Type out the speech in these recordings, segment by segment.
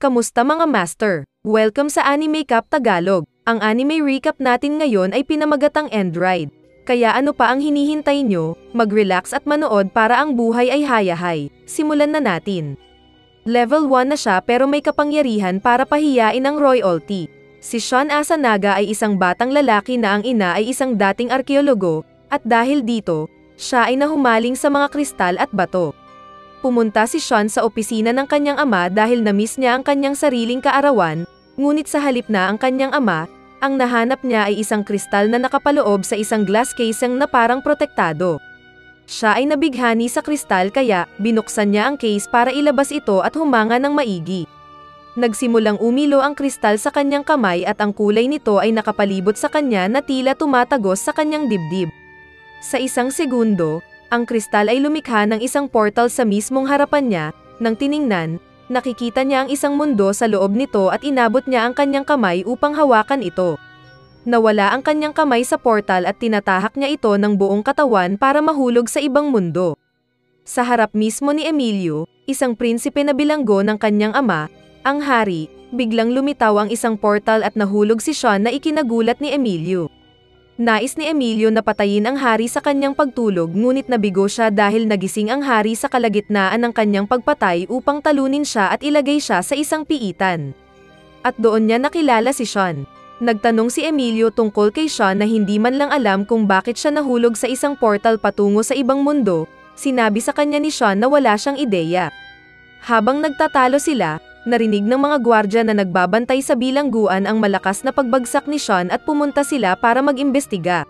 Kamusta mga master? Welcome sa Anime Cap Tagalog. Ang anime recap natin ngayon ay pinamagatang End Ride. Kaya ano pa ang hinihintay nyo? Mag-relax at manood para ang buhay ay hayahay. Simulan na natin. Level 1 na siya pero may kapangyarihan para pahiyain ang royalty. Si Sean Asanaga ay isang batang lalaki na ang ina ay isang dating arkeologo, at dahil dito, siya ay nahumaling sa mga kristal at bato. Pumunta si Sean sa opisina ng kanyang ama dahil na-miss niya ang kanyang sariling kaarawan, ngunit sa halip na ang kanyang ama, ang nahanap niya ay isang kristal na nakapaloob sa isang glass casing na parang protektado. Siya ay nabighani sa kristal kaya binuksan niya ang case para ilabas ito at humanga ng maigi. Nagsimulang umilo ang kristal sa kanyang kamay at ang kulay nito ay nakapalibot sa kanya na tila tumatagos sa kanyang dibdib. Sa isang segundo, ang kristal ay lumikha ng isang portal sa mismong harapan niya. Nang tiningnan, nakikita niya ang isang mundo sa loob nito at inabot niya ang kanyang kamay upang hawakan ito. Nawala ang kanyang kamay sa portal at tinatahak niya ito ng buong katawan para mahulog sa ibang mundo. Sa harap mismo ni Emilio, isang prinsipe na bilanggo ng kanyang ama, ang hari, biglang lumitaw ang isang portal at nahulog si Sean na ikinagulat ni Emilio. Nais ni Emilio na patayin ang hari sa kanyang pagtulog ngunit nabigo siya dahil nagising ang hari sa kalagitnaan ng kanyang pagpatay upang talunin siya at ilagay siya sa isang piitan. At doon niya nakilala si Sean. Nagtanong si Emilio tungkol kay Sean na hindi man lang alam kung bakit siya nahulog sa isang portal patungo sa ibang mundo. Sinabi sa kanya ni Sean na wala siyang ideya. Habang nagtatalo sila, narinig ng mga gwardya na nagbabantay sa bilangguan ang malakas na pagbagsak ni Sean at pumunta sila para mag-imbestiga.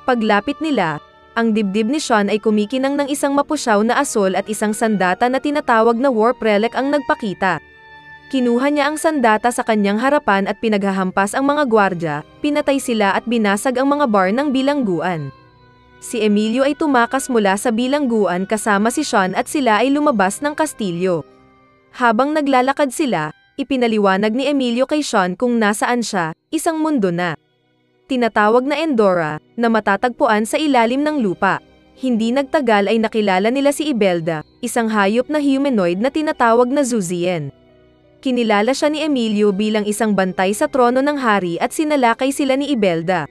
Paglapit nila, ang dibdib ni Sean ay kumikinang ng isang mapusyaw na asol at isang sandata na tinatawag na warp relic ang nagpakita. Kinuha niya ang sandata sa kanyang harapan at pinaghahampas ang mga gwardya, pinatay sila at binasag ang mga bar ng bilangguan. Si Emilio ay tumakas mula sa bilangguan kasama si Sean at sila ay lumabas ng kastilyo. Habang naglalakad sila, ipinaliwanag ni Emilio kay Sean kung nasaan siya, isang mundo na tinatawag na Endora, na matatagpuan sa ilalim ng lupa. Hindi nagtagal ay nakilala nila si Ibelda, isang hayop na humanoid na tinatawag na Zuzien. Kinilala siya ni Emilio bilang isang bantay sa trono ng hari at sinalakay sila ni Ibelda.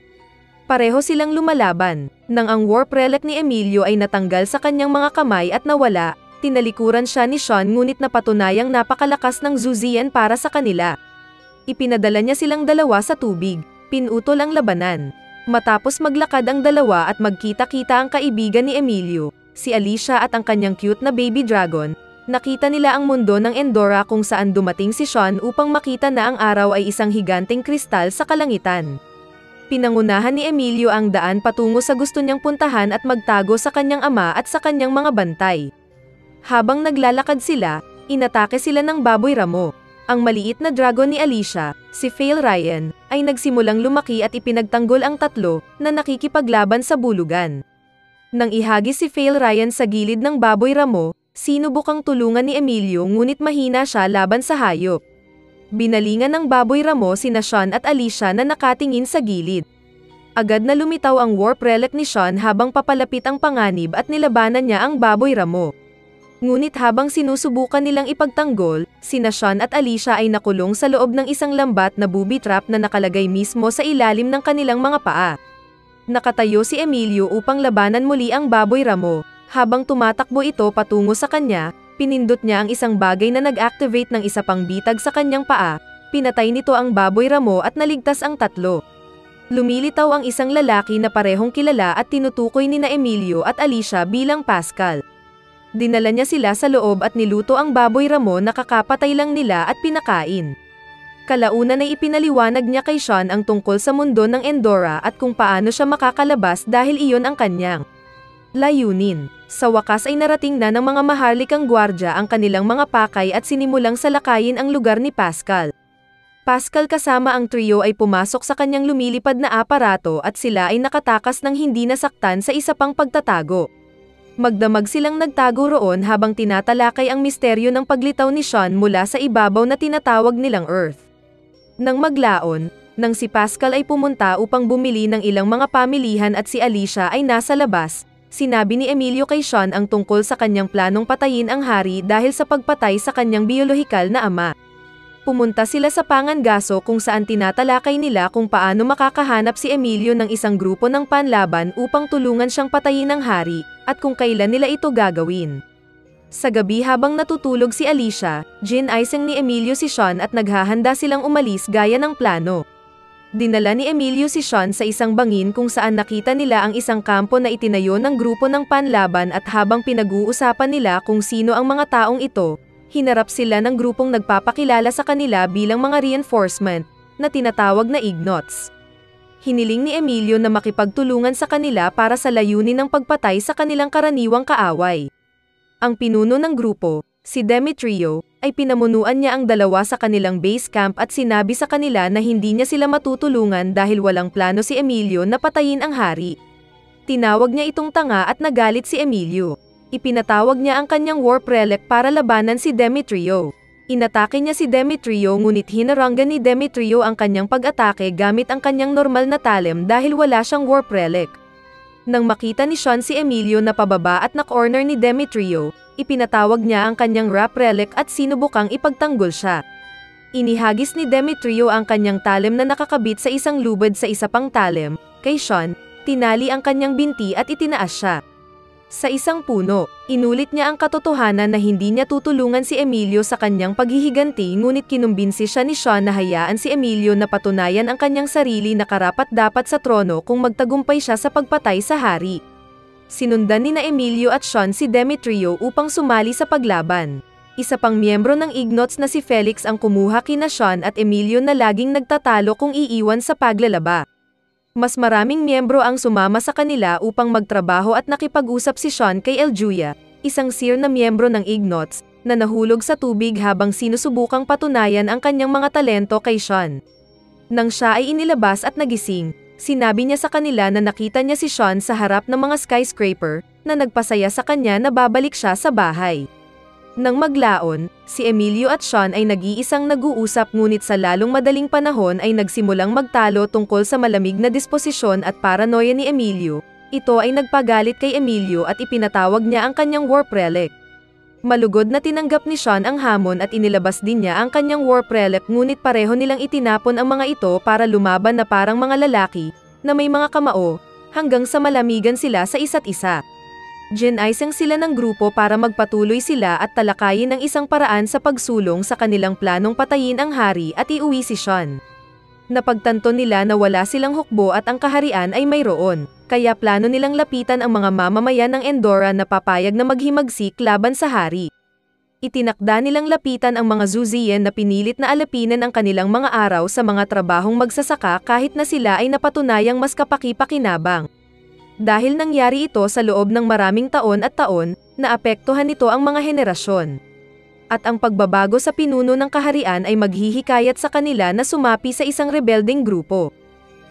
Pareho silang lumalaban, nang ang warp relic ni Emilio ay natanggal sa kanyang mga kamay at nawala. Tinalikuran siya ni Sean ngunit napatunayang napakalakas ng Zuzien para sa kanila. Ipinadala niya silang dalawa sa tubig, pinutol ang labanan. Matapos maglakad ang dalawa at magkita-kita ang kaibigan ni Emilio, si Alicia at ang kanyang cute na baby dragon, nakita nila ang mundo ng Endora kung saan dumating si Sean upang makita na ang araw ay isang higanteng kristal sa kalangitan. Pinangunahan ni Emilio ang daan patungo sa gusto niyang puntahan at magtago sa kanyang ama at sa kanyang mga bantay. Habang naglalakad sila, inatake sila ng baboy ramo. Ang maliit na dragon ni Alicia, si Fail Ryan, ay nagsimulang lumaki at ipinagtanggol ang tatlo na nakikipaglaban sa bulugan. Nang ihagis si Fail Ryan sa gilid ng baboy ramo, sinubukang tulungan ni Emilio ngunit mahina siya laban sa hayop. Binalingan ng baboy ramo sina Sean at Alicia na nakatingin sa gilid. Agad na lumitaw ang warp relic ni Sean habang papalapit ang panganib at nilabanan niya ang baboy ramo. Ngunit habang sinusubukan nilang ipagtanggol, sina Sean at Alicia ay nakulong sa loob ng isang lambat na booby trap na nakalagay mismo sa ilalim ng kanilang mga paa. Nakatayo si Emilio upang labanan muli ang baboy ramo. Habang tumatakbo ito patungo sa kanya, pinindot niya ang isang bagay na nag-activate ng isa pang bitag sa kanyang paa, pinatay nito ang baboy ramo at naligtas ang tatlo. Lumilitaw ang isang lalaki na parehong kilala at tinutukoy ni na Emilio at Alicia bilang Pascal. Dinala niya sila sa loob at niluto ang baboy ramo na kakapatay lang nila at pinakain. Kalaunan ay ipinaliwanag niya kay Sean ang tungkol sa mundo ng Endora at kung paano siya makakalabas dahil iyon ang kanyang layunin. Sa wakas ay narating na ng mga maharlikang gwardya ang kanilang mga pakay at sinimulang salakayin ang lugar ni Pascal. Pascal kasama ang trio ay pumasok sa kanyang lumilipad na aparato at sila ay nakatakas ng hindi nasaktan sa isa pang pagtatago. Magdamag silang nagtago roon habang tinatalakay ang misteryo ng paglitaw ni Sean mula sa ibabaw na tinatawag nilang Earth. Nang maglaon, nang si Pascal ay pumunta upang bumili ng ilang mga pamilihan at si Alicia ay nasa labas, sinabi ni Emilio kay Sean ang tungkol sa kanyang planong patayin ang hari dahil sa pagpatay sa kanyang biolohikal na ama. Pumunta sila sa Pangangaso kung saan tinatalakay nila kung paano makakahanap si Emilio ng isang grupo ng panlaban upang tulungan siyang patayin ng hari, at kung kailan nila ito gagawin. Sa gabi habang natutulog si Alicia, ginaising ni Emilio si Sean at naghahanda silang umalis gaya ng plano. Dinala ni Emilio si Sean sa isang bangin kung saan nakita nila ang isang kampo na itinayo ng grupo ng panlaban at habang pinag-uusapan nila kung sino ang mga taong ito, hinarap sila ng grupong nagpapakilala sa kanila bilang mga reinforcement, na tinatawag na Ignots. Hiniling ni Emilio na makipagtulungan sa kanila para sa layunin ng pagpatay sa kanilang karaniwang kaaway. Ang pinuno ng grupo, si Demetrio, ay pinamunuan niya ang dalawa sa kanilang base camp at sinabi sa kanila na hindi niya sila matutulungan dahil walang plano si Emilio na patayin ang hari. Tinawag niya itong tanga at nagalit si Emilio. Ipinatawag niya ang kanyang war prelate para labanan si Demetrio. Inatake niya si Demetrio ngunit hinaranggan ni Demetrio ang kanyang pag-atake gamit ang kanyang normal na talem dahil wala siyang war prelate. Nang makita ni Sean si Emilio na pababa at na-corner ni Demetrio, ipinatawag niya ang kanyang rap relic at sinubukang ipagtanggol siya. Inihagis ni Demetrio ang kanyang talem na nakakabit sa isang lubid sa isa pang talem. Kay Sean, tinali ang kanyang binti at itinaas siya. Sa isang puno, inulit niya ang katotohanan na hindi niya tutulungan si Emilio sa kanyang paghihiganti ngunit kinumbinsi siya ni Sean na hayaan si Emilio na patunayan ang kanyang sarili na karapat-dapat sa trono kung magtagumpay siya sa pagpatay sa hari. Sinundan ni na Emilio at Sean si Demetrio upang sumali sa paglaban. Isa pang miyembro ng Ignots na si Felix ang kumuha kina Sean at Emilio na laging nagtatalo kung iiwan sa paglalaba. Mas maraming miyembro ang sumama sa kanila upang magtrabaho at nakipag-usap si Sean kay Eljuya, isang seer na miyembro ng Ignots, na nahulog sa tubig habang sinusubukang patunayan ang kanyang mga talento kay Sean. Nang siya ay inilabas at nagising, sinabi niya sa kanila na nakita niya si Sean sa harap ng mga skyscraper, na nagpasaya sa kanya na babalik siya sa bahay. Nang maglaon, si Emilio at Sean ay nag-iisang nag-uusap ngunit sa lalong madaling panahon ay nagsimulang magtalo tungkol sa malamig na disposisyon at paranoia ni Emilio. Ito ay nagpagalit kay Emilio at ipinatawag niya ang kanyang war prelate. Malugod na tinanggap ni Sean ang hamon at inilabas din niya ang kanyang war prelate ngunit pareho nilang itinapon ang mga ito para lumaban na parang mga lalaki, na may mga kamao, hanggang sa malamigan sila sa isa't isa. Ginaisang sila ng grupo para magpatuloy sila at talakayin ang isang paraan sa pagsulong sa kanilang planong patayin ang hari at iuwi si Sean. Napagtanto nila na wala silang hukbo at ang kaharian ay mayroon, kaya plano nilang lapitan ang mga mamamayan ng Endora na papayag na maghimagsik laban sa hari. Itinakda nilang lapitan ang mga Zuzian na pinilit na alapinin ang kanilang mga araw sa mga trabahong magsasaka kahit na sila ay napatunayang mas kapaki-pakinabang. Dahil nangyari ito sa loob ng maraming taon at taon, naapektuhan nito ang mga henerasyon. At ang pagbabago sa pinuno ng kaharian ay maghihikayat sa kanila na sumapi sa isang rebelding grupo.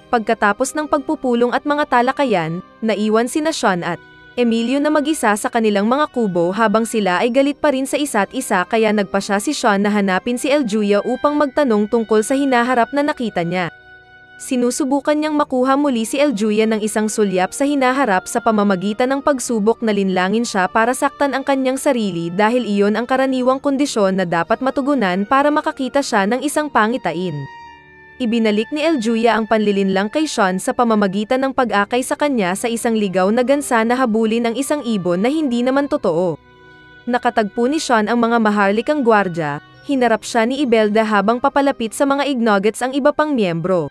Pagkatapos ng pagpupulong at mga talakayan, naiwan sina Sean at Emilio na mag-isa sa kanilang mga kubo habang sila ay galit pa rin sa isa't isa kaya nagpa siya si Sean na hanapin si Eljuya upang magtanong tungkol sa hinaharap na nakita niya. Sinusubukan niyang makuha muli si Eljuya ng isang sulyap sa hinaharap sa pamamagitan ng pagsubok na linlangin siya para saktan ang kanyang sarili dahil iyon ang karaniwang kondisyon na dapat matugunan para makakita siya ng isang pangitain. Ibinalik ni Eljuya ang panlilinlang kay Sean sa pamamagitan ng pag-akay sa kanya sa isang ligaw na gansa na habulin ang isang ibon na hindi naman totoo. Nakatagpo ni Sean ang mga maharlikang gwardya, hinarap siya ni Ibelda habang papalapit sa mga Ignoggets ang iba pang miyembro.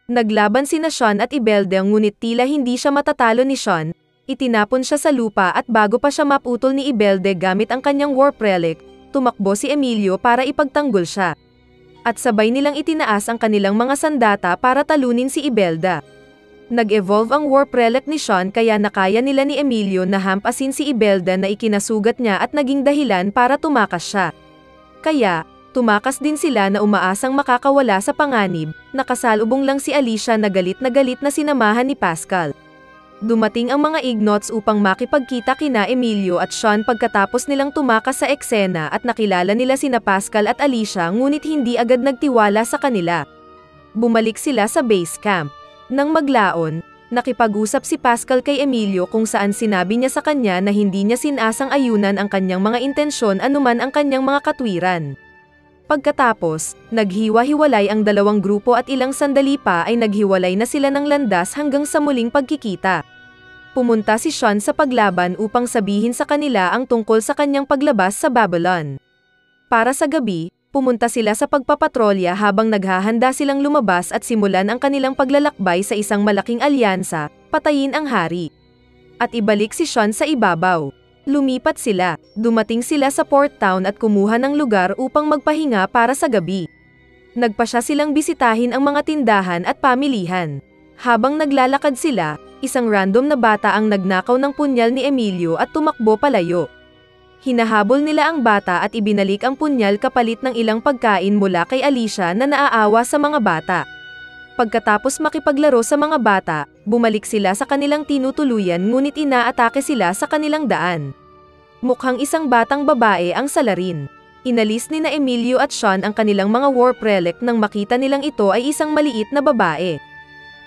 Naglaban sina Sean at Ibelda ngunit tila hindi siya matatalo ni Sean, itinapon siya sa lupa at bago pa siya maputol ni Ibelda gamit ang kanyang war prelate, tumakbo si Emilio para ipagtanggol siya. At sabay nilang itinaas ang kanilang mga sandata para talunin si Ibelda. Nag-evolve ang war prelate ni Sean kaya nakaya nila ni Emilio na hampasin si Ibelda na ikinasugat niya at naging dahilan para tumakas siya. Kaya, tumakas din sila na umaasang makakawala sa panganib, nakasalubong lang si Alicia na galit na sinamahan ni Pascal. Dumating ang mga Ignots upang makipagkita kina Emilio at Sean pagkatapos nilang tumakas sa eksena at nakilala nila sina Pascal at Alicia ngunit hindi agad nagtiwala sa kanila. Bumalik sila sa base camp. Nang maglaon, nakipag-usap si Pascal kay Emilio kung saan sinabi niya sa kanya na hindi niya sinasang ayunan ang kanyang mga intensyon anuman ang kanyang mga katwiran. Pagkatapos, naghiwa-hiwalay ang dalawang grupo at ilang sandali pa ay naghiwalay na sila ng landas hanggang sa muling pagkikita. Pumunta si Sean sa paglaban upang sabihin sa kanila ang tungkol sa kanyang paglabas sa Babylon. Para sa gabi, pumunta sila sa pagpapatrolya habang naghahanda silang lumabas at simulan ang kanilang paglalakbay sa isang malaking alyansa, patayin ang hari. At ibalik si Sean sa ibabaw. Lumipat sila, dumating sila sa port town at kumuha ng lugar upang magpahinga para sa gabi. Nagpasya silang bisitahin ang mga tindahan at pamilihan. Habang naglalakad sila, isang random na bata ang nagnakaw ng punyal ni Emilio at tumakbo palayo. Hinahabol nila ang bata at ibinalik ang punyal kapalit ng ilang pagkain mula kay Alicia na naaawa sa mga bata. Pagkatapos makipaglaro sa mga bata, bumalik sila sa kanilang tinutuluyan ngunit inaatake sila sa kanilang daan. Mukhang isang batang babae ang salarin. Inalis ni na Emilio at Sean ang kanilang mga warp relic nang makita nilang ito ay isang maliit na babae.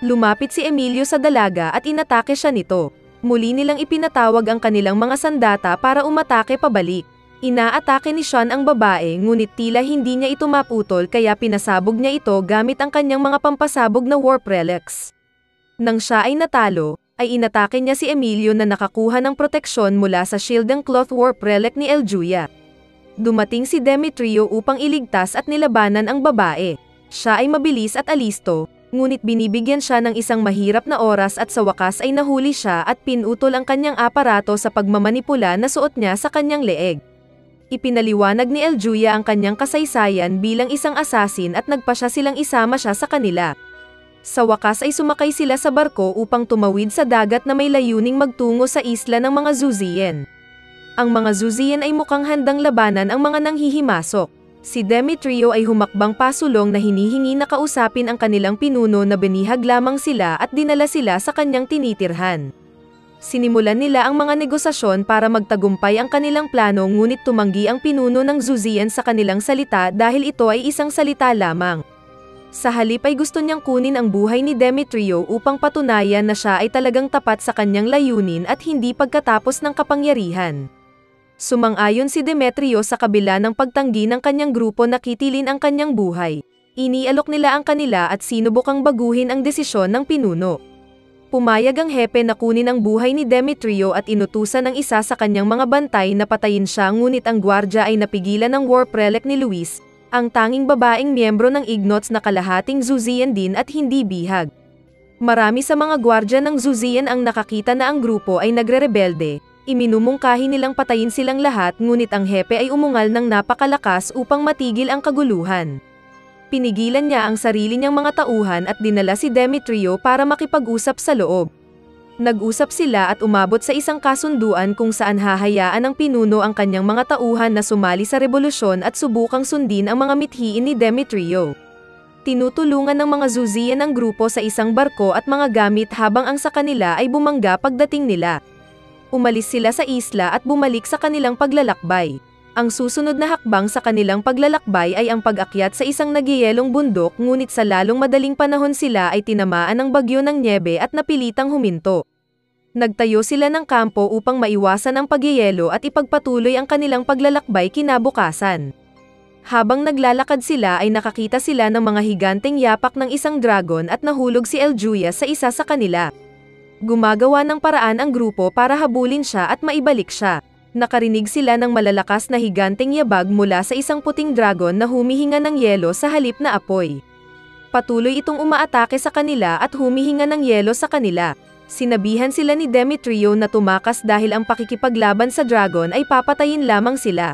Lumapit si Emilio sa dalaga at inatake siya nito. Muli nilang ipinatawag ang kanilang mga sandata para umatake pabalik. Inaatake ni Sean ang babae ngunit tila hindi niya ito maputol kaya pinasabog niya ito gamit ang kanyang mga pampasabog na warp relics. Nang siya ay natalo, ay inatake niya si Emilio na nakakuha ng proteksyon mula sa shield ng cloth warp relic ni Eljuya. Dumating si Demetrio upang iligtas at nilabanan ang babae. Siya ay mabilis at alisto, ngunit binibigyan siya ng isang mahirap na oras at sa wakas ay nahuli siya at pinutol ang kanyang aparato sa pagmamanipula na suot niya sa kanyang leeg. Ipinaliwanag ni Eljuya ang kanyang kasaysayan bilang isang assassin at nagpasya silang isama siya sa kanila. Sa wakas ay sumakay sila sa barko upang tumawid sa dagat na may layuning magtungo sa isla ng mga Zuzian. Ang mga Zuzian ay mukhang handang labanan ang mga nanghihimasok. Si Demetrio ay humakbang pasulong na hinihingi na kausapin ang kanilang pinuno na binihag lamang sila at dinala sila sa kanyang tinitirhan. Sinimulan nila ang mga negosasyon para magtagumpay ang kanilang plano ngunit tumanggi ang pinuno ng Zuzian sa kanilang salita dahil ito ay isang salita lamang. Sa halip ay gusto niyang kunin ang buhay ni Demetrio upang patunayan na siya ay talagang tapat sa kanyang layunin at hindi pagkatapos ng kapangyarihan. Sumang-ayon si Demetrio sa kabila ng pagtanggi ng kanyang grupo na kitilin ang kanyang buhay. Inialok nila ang kanila at sinubukang baguhin ang desisyon ng pinuno. Pumayag ang hepe na kunin ang buhay ni Demetrio at inutusan ng isa sa kanyang mga bantay na patayin siya ngunit ang gwardya ay napigilan ng warp relic ni Luis, ang tanging babaeng miyembro ng Ignots na kalahating Zuzian din at hindi bihag. Marami sa mga gwardya ng Zuzian ang nakakita na ang grupo ay nagre-rebelde, iminumungkahi nilang patayin silang lahat ngunit ang hepe ay umungal ng napakalakas upang matigil ang kaguluhan. Pinigilan niya ang sarili niyang mga tauhan at dinala si Demetrio para makipag-usap sa loob. Nag-usap sila at umabot sa isang kasunduan kung saan hahayaan ng pinuno ang kanyang mga tauhan na sumali sa revolusyon at subukang sundin ang mga mithiin ni Demetrio. Tinutulungan ng mga Zuzian ang grupo sa isang barko at mga gamit habang ang sa kanila ay bumangga pagdating nila. Umalis sila sa isla at bumalik sa kanilang paglalakbay. Ang susunod na hakbang sa kanilang paglalakbay ay ang pag-akyat sa isang nagyayelong bundok ngunit sa lalong madaling panahon sila ay tinamaan ng bagyo ng nyebe at napilitang huminto. Nagtayo sila ng kampo upang maiwasan ang pagyayelo at ipagpatuloy ang kanilang paglalakbay kinabukasan. Habang naglalakad sila ay nakakita sila ng mga higanteng yapak ng isang dragon at nahulog si Eljuya sa isa sa kanila. Gumagawa ng paraan ang grupo para habulin siya at maibalik siya. Nakarinig sila ng malalakas na higanteng yabag mula sa isang puting dragon na humihinga ng yelo sa halip na apoy. Patuloy itong umaatake sa kanila at humihinga ng yelo sa kanila. Sinabihan sila ni Demetrio na tumakas dahil ang pakikipaglaban sa dragon ay papatayin lamang sila.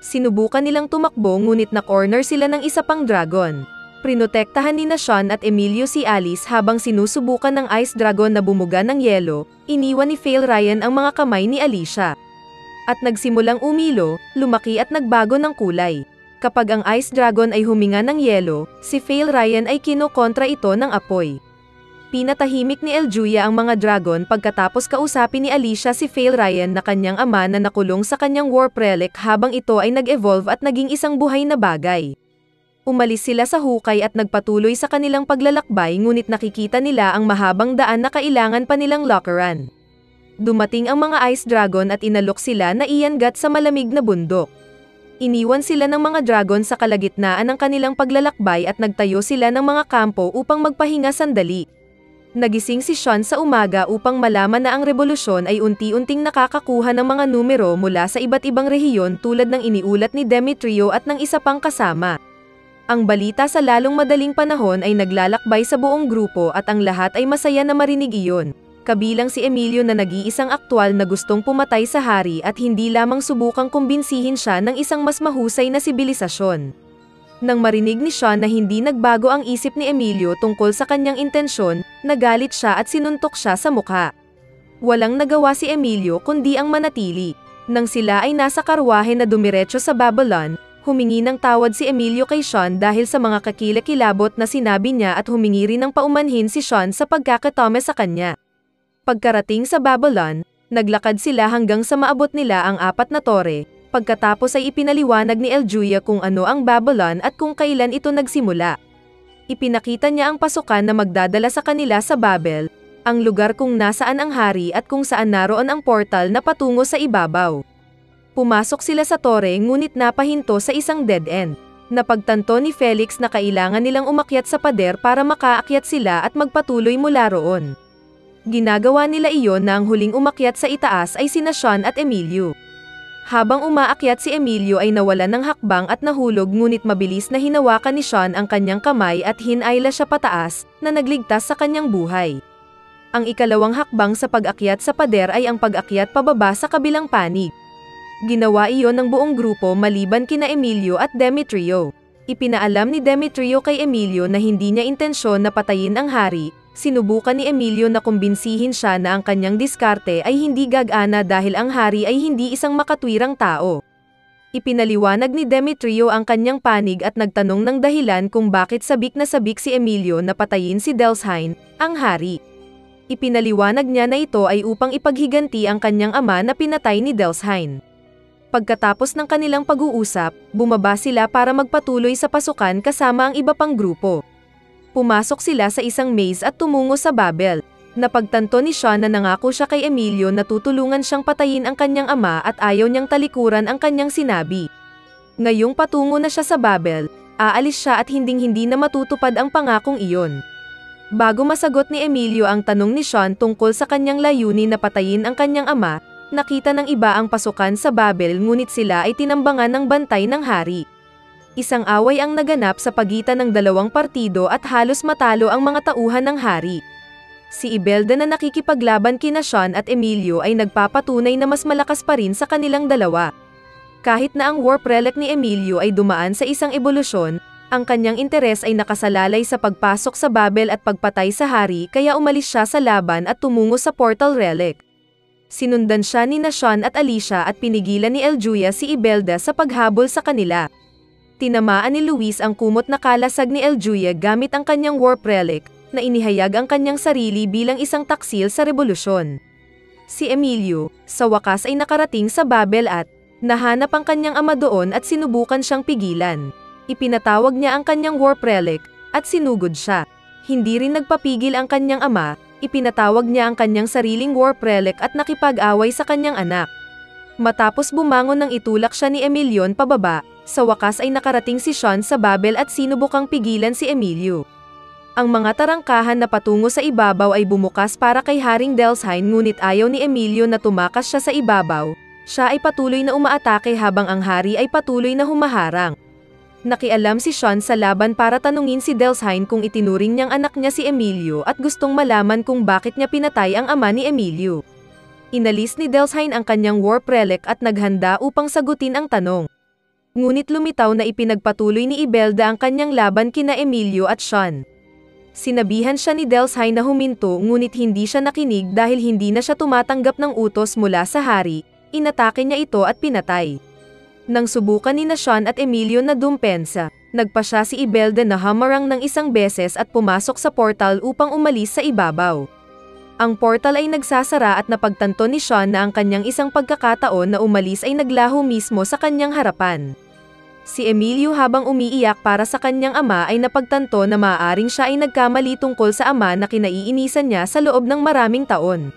Sinubukan nilang tumakbo ngunit na-corner sila ng isa pang dragon. Prinotektahan ni Sean at Emilio si Alice habang sinusubukan ng ice dragon na bumuga ng yelo, iniwan ni Fail Ryan ang mga kamay ni Alicia. At nagsimulang umilo, lumaki at nagbago ng kulay. Kapag ang Ice Dragon ay huminga ng yelo, si Fail Ryan ay kinokontra ito ng apoy. Pinatahimik ni Eljuya ang mga dragon pagkatapos kausapin ni Alicia si Fail Ryan na kanyang ama na nakulong sa kanyang warp relic habang ito ay nag-evolve at naging isang buhay na bagay. Umalis sila sa hukay at nagpatuloy sa kanilang paglalakbay ngunit nakikita nila ang mahabang daan na kailangan pa nilang lockeran. Dumating ang mga Ice Dragon at inalok sila na iangat sa malamig na bundok. Iniwan sila ng mga dragon sa kalagitnaan ng kanilang paglalakbay at nagtayo sila ng mga kampo upang magpahinga sandali. Nagising si Sean sa umaga upang malaman na ang revolusyon ay unti-unting nakakakuha ng mga numero mula sa iba't ibang rehiyon tulad ng iniulat ni Demetrio at ng isa pang kasama. Ang balita sa lalong madaling panahon ay naglalakbay sa buong grupo at ang lahat ay masaya na marinig iyon. Kabilang si Emilio na nag-iisang aktwal na gustong pumatay sa hari at hindi lamang subukang kumbinsihin siya ng isang mas mahusay na sibilisasyon. Nang marinig ni Sean na hindi nagbago ang isip ni Emilio tungkol sa kanyang intensyon, nagalit siya at sinuntok siya sa mukha. Walang nagawa si Emilio kundi ang manatili. Nang sila ay nasa karwahe na dumiretso sa Babylon, humingi ng tawad si Emilio kay Sean dahil sa mga kakilakilabot na sinabi niya at humingi rin ng paumanhin si Sean sa pagkakatome sa kanya. Pagkarating sa Babylon, naglakad sila hanggang sa maabot nila ang 4 na tore. Pagkatapos ay ipinaliwanag ni Eljuya kung ano ang Babylon at kung kailan ito nagsimula. Ipinakita niya ang pasukan na magdadala sa kanila sa Babel, ang lugar kung nasaan ang hari at kung saan naroon ang portal na patungo sa ibabaw. Pumasok sila sa tore ngunit napahinto sa isang dead end. Napagtanto ni Felix na kailangan nilang umakyat sa pader para makaakyat sila at magpatuloy mula roon. Ginagawa nila iyon na ang huling umakyat sa itaas ay sina Sean at Emilio. Habang umaakyat si Emilio ay nawalan ng hakbang at nahulog ngunit mabilis na hinawakan ni Sean ang kanyang kamay at hinayla siya pataas, na nagligtas sa kanyang buhay. Ang ikalawang hakbang sa pag-akyat sa pader ay ang pag-akyat pababa sa kabilang panig. Ginawa iyon ng buong grupo maliban kina Emilio at Demetrio. Ipinaalam ni Demetrio kay Emilio na hindi niya intensyon na patayin ang hari. Sinubukan ni Emilio na kumbinsihin siya na ang kanyang diskarte ay hindi gagana dahil ang hari ay hindi isang makatwirang tao. Ipinaliwanag ni Demetrio ang kanyang panig at nagtanong ng dahilan kung bakit sabik na sabik si Emilio na patayin si Delsheim, ang hari. Ipinaliwanag niya na ito ay upang ipaghiganti ang kanyang ama na pinatay ni Delsheim. Pagkatapos ng kanilang pag-uusap, bumaba sila para magpatuloy sa pasukan kasama ang iba pang grupo. Pumasok sila sa isang maze at tumungo sa Babel. Napagtanto ni Sean na nangako siya kay Emilio na tutulungan siyang patayin ang kanyang ama at ayaw niyang talikuran ang kanyang sinabi. Ngayong patungo na siya sa Babel, aalis siya at hinding-hindi na matutupad ang pangakong iyon. Bago masagot ni Emilio ang tanong ni Sean tungkol sa kanyang layunin na patayin ang kanyang ama, nakita ng iba ang pasukan sa Babel ngunit sila ay tinambangan ng bantay ng hari. Isang away ang naganap sa pagitan ng dalawang partido at halos matalo ang mga tauhan ng hari. Si Imelda na nakikipaglaban kina Sean at Emilio ay nagpapatunay na mas malakas pa rin sa kanilang dalawa. Kahit na ang warp relic ni Emilio ay dumaan sa isang ebolusyon, ang kanyang interes ay nakasalalay sa pagpasok sa Babel at pagpatay sa hari kaya umalis siya sa laban at tumungo sa portal relic. Sinundan siya ni Sean at Alicia at pinigilan ni Eljuya si Imelda sa paghabol sa kanila. Tinamaan ni Luis ang kumot na kalasag ni Eljuya gamit ang kanyang warp relic, na inihayag ang kanyang sarili bilang isang taksil sa revolusyon. Si Emilio, sa wakas ay nakarating sa Babel at nahanap ang kanyang ama doon at sinubukan siyang pigilan. Ipinatawag niya ang kanyang warp relic, at sinugod siya. Hindi rin nagpapigil ang kanyang ama, ipinatawag niya ang kanyang sariling warp relic at nakipag-away sa kanyang anak. Matapos bumangon nang itulak siya ni Emilio pababa, sa wakas ay nakarating si Sean sa Babel at sinubukang pigilan si Emilio. Ang mga tarangkahan na patungo sa ibabaw ay bumukas para kay Haring Delsheim ngunit ayaw ni Emilio na tumakas siya sa ibabaw. Siya ay patuloy na umaatake habang ang hari ay patuloy na humaharang. Nakialam si Sean sa laban para tanungin si Delsheim kung itinuring niyang anak niya si Emilio at gustong malaman kung bakit niya pinatay ang ama ni Emilio. Inalis ni Delsheim ang kanyang warp relic at naghanda upang sagutin ang tanong. Ngunit lumitaw na ipinagpatuloy ni Imelda ang kanyang laban kina Emilio at Sean. Sinabihan siya ni Delsheim na huminto ngunit hindi siya nakinig dahil hindi na siya tumatanggap ng utos mula sa hari, inatake niya ito at pinatay. Nang subukan ni Sean at Emilio na dumpensa, nagpa siya si Imelda na hamarang ng isang beses at pumasok sa portal upang umalis sa ibabaw. Ang portal ay nagsasara at napagtanto ni Sean na ang kanyang isang pagkakataon na umalis ay naglaho mismo sa kanyang harapan. Si Emilio habang umiiyak para sa kanyang ama ay napagtanto na maaaring siya ay nagkamali tungkol sa ama na kinaiinisan niya sa loob ng maraming taon.